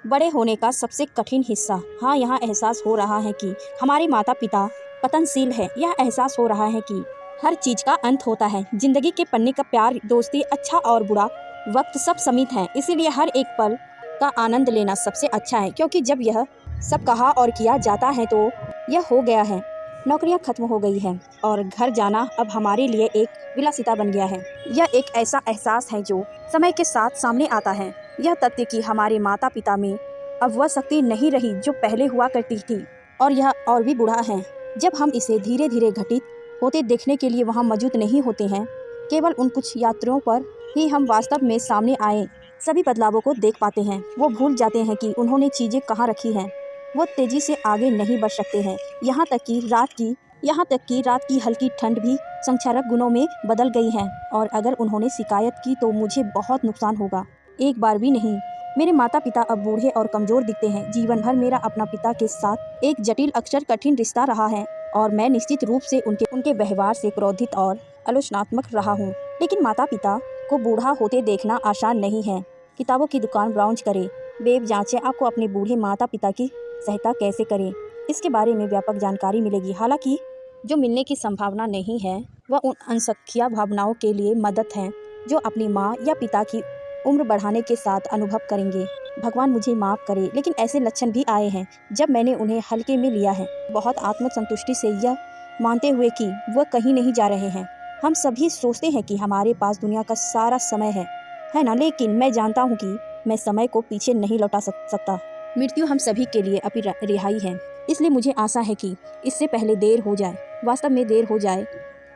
बड़े होने का सबसे कठिन हिस्सा। हाँ, यहाँ एहसास हो रहा है कि हमारे माता पिता पतनशील है। यह एहसास हो रहा है कि हर चीज का अंत होता है। जिंदगी के पन्ने का प्यार, दोस्ती, अच्छा और बुरा वक्त सब सीमित है। इसीलिए हर एक पल का आनंद लेना सबसे अच्छा है, क्योंकि जब यह सब कहा और किया जाता है तो यह हो गया है। नौकरियां खत्म हो गई है और घर जाना अब हमारे लिए एक विलासिता बन गया है। यह एक ऐसा एहसास है जो समय के साथ सामने आता है। यह तथ्य कि हमारे माता पिता में अब वह शक्ति नहीं रही जो पहले हुआ करती थी, और यह और भी बुरा है जब हम इसे धीरे धीरे घटित होते देखने के लिए वहाँ मौजूद नहीं होते हैं। केवल उन कुछ यात्रियों पर ही हम वास्तव में सामने आए सभी बदलावों को देख पाते हैं। वो भूल जाते हैं कि उन्होंने चीज़ें कहाँ रखी हैं। वो तेजी से आगे नहीं बढ़ सकते हैं। यहाँ तक कि रात की हल्की ठंड भी संक्षारक गुणों में बदल गई है। और अगर उन्होंने शिकायत की तो मुझे बहुत नुकसान होगा। एक बार भी नहीं। मेरे माता पिता अब बूढ़े और कमजोर दिखते हैं। जीवन भर मेरा अपना पिता के साथ एक जटिल अक्सर कठिन रिश्ता रहा है और मैं निश्चित रूप से उनके व्यवहार से क्रोधित और आलोचनात्मक रहा हूँ। लेकिन माता पिता को बूढ़ा होते देखना आसान नहीं है। किताबों की दुकान ब्राउज करें, वेब जांचें, आपको अपने बूढ़े माता पिता की सहायता कैसे करें, इसके बारे में व्यापक जानकारी मिलेगी। हालांकि जो मिलने की संभावना नहीं है वह उन अनसख्या भावनाओं के लिए मदद है जो अपनी माँ या पिता की उम्र बढ़ाने के साथ अनुभव करेंगे। भगवान मुझे माफ़ करे, लेकिन ऐसे लक्षण भी आए हैं जब मैंने उन्हें हल्के में लिया है, बहुत आत्मसंतुष्टि से, यह मानते हुए कि वह कहीं नहीं जा रहे हैं। हम सभी सोचते हैं कि हमारे पास दुनिया का सारा समय है ना, लेकिन मैं जानता हूँ कि मैं समय को पीछे नहीं लौटा सकता। मृत्यु हम सभी के लिए अभी रिहाई है। इसलिए मुझे आशा है कि इससे पहले देर हो जाए, वास्तव में देर हो जाए,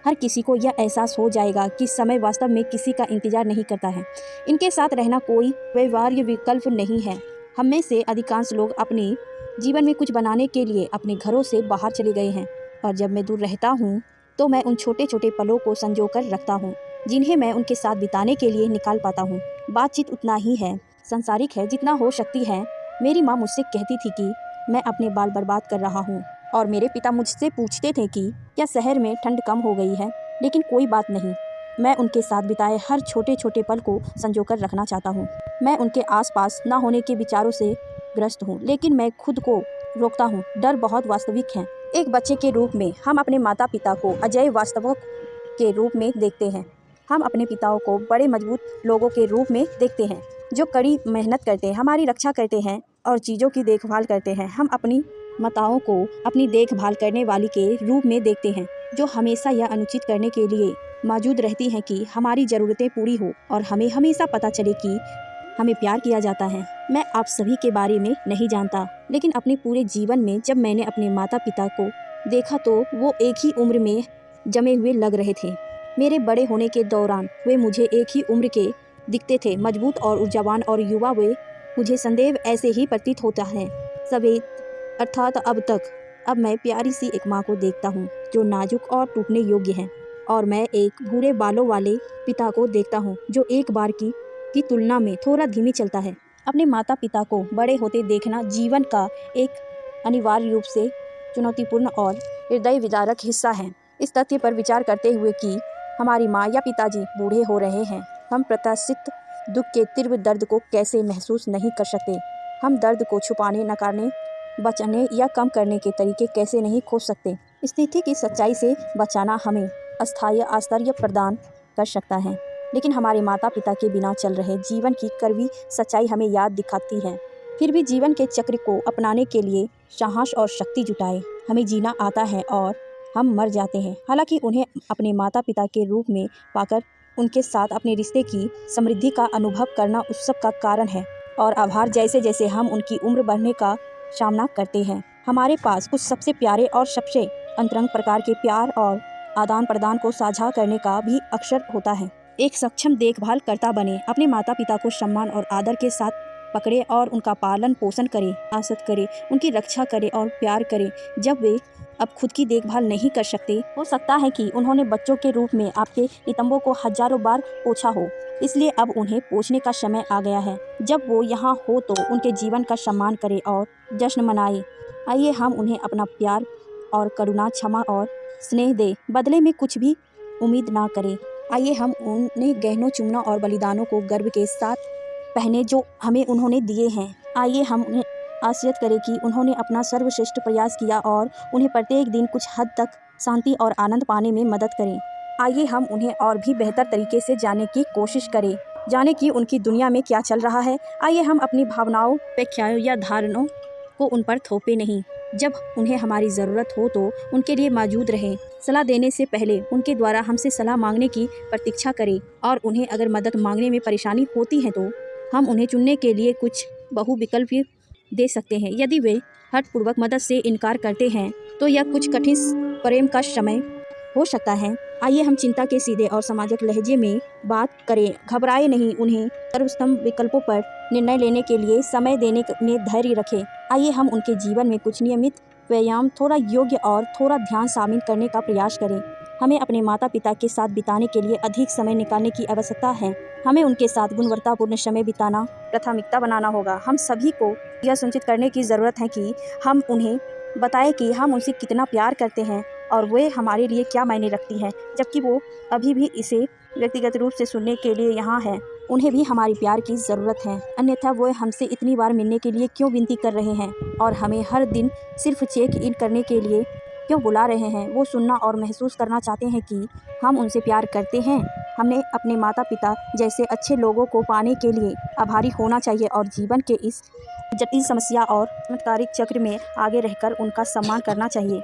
हर किसी को यह एहसास हो जाएगा कि समय वास्तव में किसी का इंतजार नहीं करता है। इनके साथ रहना कोई व्यवहार्य विकल्प नहीं है। हम में से अधिकांश लोग अपने जीवन में कुछ बनाने के लिए अपने घरों से बाहर चले गए हैं, और जब मैं दूर रहता हूँ तो मैं उन छोटे छोटे पलों को संजो कर रखता हूँ जिन्हें मैं उनके साथ बिताने के लिए निकाल पाता हूँ। बातचीत उतना ही है सांसारिक है जितना हो सकती है। मेरी माँ मुझसे कहती थी कि मैं अपने बाल बर्बाद कर रहा हूँ, और मेरे पिता मुझसे पूछते थे कि क्या शहर में ठंड कम हो गई है। लेकिन कोई बात नहीं, मैं उनके साथ बिताए हर छोटे छोटे पल को संजो कर रखना चाहता हूँ। मैं उनके आसपास ना होने के विचारों से ग्रस्त हूँ, लेकिन मैं खुद को रोकता हूँ। डर बहुत वास्तविक है। एक बच्चे के रूप में हम अपने माता पिता को अजय वास्तवों के रूप में देखते हैं। हम अपने पिताओं को बड़े मजबूत लोगों के रूप में देखते हैं जो कड़ी मेहनत करते हैं, हमारी रक्षा करते हैं और चीज़ों की देखभाल करते हैं। हम अपनी माताओं को अपनी देखभाल करने वाली के रूप में देखते हैं जो हमेशा यह अनुचित करने के लिए मौजूद रहती हैं कि हमारी ज़रूरतें पूरी हो और हमें हमेशा पता चले कि हमें प्यार किया जाता है। मैं आप सभी के बारे में नहीं जानता, लेकिन अपने पूरे जीवन में जब मैंने अपने माता पिता को देखा तो वो एक ही उम्र में जमे हुए लग रहे थे। मेरे बड़े होने के दौरान वे मुझे एक ही उम्र के दिखते थे, मजबूत और ऊर्जावान और युवा। वे मुझे संदेह ऐसे ही प्रतीत होता है। सवेत अर्थात अब मैं प्यारी सी एक माँ को देखता हूँ जो नाजुक और टूटने योग्य है, और मैं एक भूरे बालों वाले पिता को देखता हूँ जो एक बार की तुलना में थोड़ा धीमी चलता है। अपने माता पिता को बड़े होते देखना जीवन का एक अनिवार्य रूप से चुनौतीपूर्ण और हृदय विदारक हिस्सा है। इस तथ्य पर विचार करते हुए कि हमारी माँ या पिताजी बूढ़े हो रहे हैं, हम प्रत्याशित दुख के तीव्र दर्द को कैसे महसूस नहीं कर सकते। हम दर्द को छुपाने, नकारने, बचाने या कम करने के तरीके कैसे नहीं खोज सकते। स्थिति की सच्चाई से बचाना हमें अस्थायी आश्चर्य प्रदान कर सकता है, लेकिन हमारे माता पिता के बिना चल रहे जीवन की कड़वी सच्चाई हमें याद दिखाती है। फिर भी जीवन के चक्र को अपनाने के लिए साहस और शक्ति जुटाए। हमें जीना आता है और हम मर जाते हैं। हालांकि उन्हें अपने माता पिता के रूप में पाकर उनके साथ अपने रिश्ते की समृद्धि का अनुभव करना उत्सव का कारण है, और आभार। जैसे जैसे हम उनकी उम्र बढ़ने का सामना करते हैं, हमारे पास कुछ सबसे प्यारे और सबसे अंतरंग प्रकार के प्यार और आदान प्रदान को साझा करने का भी अवसर होता है। एक सक्षम देखभाल करता बने, अपने माता पिता को सम्मान और आदर के साथ पकड़े और उनका पालन पोषण करें, आसत करें, उनकी रक्षा करें और प्यार करें। जब वे अब खुद की देखभाल नहीं कर सकते, हो सकता है कि उन्होंने बच्चों के रूप में आपके नितंबों को हजारों बार पोंछा हो, इसलिए अब उन्हें पोंछने का समय आ गया है। जब वो यहाँ हो तो उनके जीवन का सम्मान करें और जश्न मनाएं। आइए हम उन्हें अपना प्यार और करुणा, क्षमा और स्नेह दें, बदले में कुछ भी उम्मीद ना करें। आइए हम उन्हें गहनों, चुम्बनों और बलिदानों को गर्व के साथ पहने जो हमें उन्होंने दिए हैं। आइए हम उन्हें आश्चर्य करें कि उन्होंने अपना सर्वश्रेष्ठ प्रयास किया और उन्हें प्रत्येक दिन कुछ हद तक शांति और आनंद पाने में मदद करें। आइए हम उन्हें और भी बेहतर तरीके से जानने की कोशिश करें, जाने कि उनकी दुनिया में क्या चल रहा है। आइए हम अपनी भावनाओं, अपेक्षाओं या धारणाओं को उन पर थोपे नहीं। जब उन्हें हमारी ज़रूरत हो तो उनके लिए मौजूद रहें। सलाह देने से पहले उनके द्वारा हमसे सलाह मांगने की प्रतीक्षा करें और उन्हें अगर मदद मांगने में परेशानी होती है तो हम उन्हें चुनने के लिए कुछ बहुविकल्प दे सकते हैं। यदि वे हठपूर्वक मदद से इनकार करते हैं तो यह कुछ कठिन प्रेम का समय हो सकता है। आइए हम चिंता के सीधे और सामाजिक लहजे में बात करें। घबराए नहीं, उन्हें सर्वोत्तम विकल्पों पर निर्णय लेने के लिए समय देने में धैर्य रखें। आइए हम उनके जीवन में कुछ नियमित व्यायाम, थोड़ा योग्य और थोड़ा ध्यान शामिल करने का प्रयास करें। हमें अपने माता पिता के साथ बिताने के लिए अधिक समय निकालने की आवश्यकता है। हमें उनके साथ गुणवत्तापूर्ण समय बिताना प्राथमिकता बनाना होगा। हम सभी को यह सुनिश्चित करने की ज़रूरत है कि हम उन्हें बताएं कि हम उनसे कितना प्यार करते हैं और वे हमारे लिए क्या मायने रखती हैं, जबकि वो अभी भी इसे व्यक्तिगत रूप से सुनने के लिए यहाँ है। उन्हें भी हमारी प्यार की ज़रूरत है, अन्यथा वो हमसे इतनी बार मिलने के लिए क्यों विनती कर रहे हैं और हमें हर दिन सिर्फ चेक इन करने के लिए क्यों बुला रहे हैं। वो सुनना और महसूस करना चाहते हैं कि हम उनसे प्यार करते हैं। हमें अपने माता पिता जैसे अच्छे लोगों को पाने के लिए आभारी होना चाहिए और जीवन के इस जटिल समस्या और चमत्कारिक चक्र में आगे रहकर उनका सम्मान करना चाहिए।